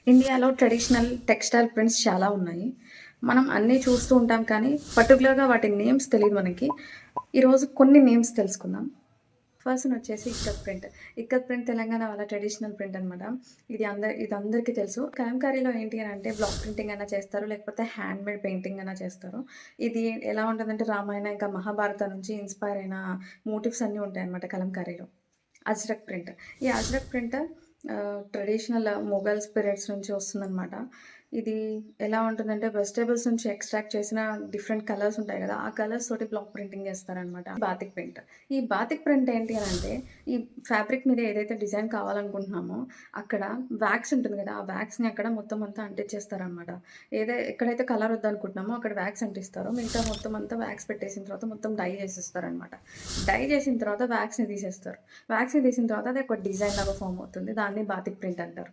ఇండియాలో traditional textile prints చాలా ఉన్నాయి. మనం అన్నీ చూస్తూ ఉంటాం కానీ, పర్టిక్యులర్‌గా వాటి నేమ్స్ తెలీదు మనకి. ఈరోజు కొన్ని నేమ్స్ తెలుసుకుందాం. ఫస్ట్ వన్ వచ్చేసి ఇక్కత్ ప్రింట్. ఇక్కత్ ప్రింట్ తెలంగాణ వాళ్ళ ట్రెడిషనల్ ప్రింట్ అనమాట. ఇది అందరికీ తెలుసు. కలంకారీలో ఏంటి అనంటే బ్లాక్ ప్రింటింగ్ అయినా చేస్తారు, లేకపోతే హ్యాండ్‌మేడ్ పెయింటింగ్ అయినా చేస్తారు. ఇది ఎలా ఉంటదంటే రామాయణ ఇంకా మహాభారతం నుంచి ఇన్‌స్పైర్ అయిన మోటివ్స్ అన్నీ ఉంటాయన్నమాట కలంకారీలో. అజ్రక్ ప్రింట్. ఈ Ajrak print traditional Mughals periods నుంచి వస్తుందనమాట. ఇది ఎలా ఉంటుందంటే వెజిటబుల్స్ నుంచి ఎక్స్ట్రాక్ట్ చేసిన డిఫరెంట్ కలర్స్ ఉంటాయి గదా! ఆ కలర్స్ తోటి బ్లాక్ ప్రింటింగ్ చేస్తారనమాట. Batik print. ఈ బాతిక్ ప్రింట్ ఏంటి అనంటే, ఈ ఫ్యాబ్రిక్ మీద ఏదైతే డిజైన్ కావాలనుకుంటున్నామో, అక్కడ వాక్స్ ఉంటుంది గదా! ఆ వాక్స్‌ని అక్కడ మొత్తం అంతా అంటించేస్తారనమాట. ఎక్కడైతే కలర్ వద్దనుకుంటున్నామో అక్కడ వాక్స్ అంటిస్తారు. మిగతా మొత్తం అంతా వాక్స్ పెట్టేసిన తర్వాత మొత్తం డై చేసేస్తారనమాట. డై చేసిన తర్వాత వాక్స్‌ని తీసేస్తారు. వాక్స్‌ని తీసిన తర్వాత అది ఒక డిజైన్ లాగా ఫార్మ్ అవుతుంది. దాన్ని బాతిక్ ప్రింట్ అంటారు.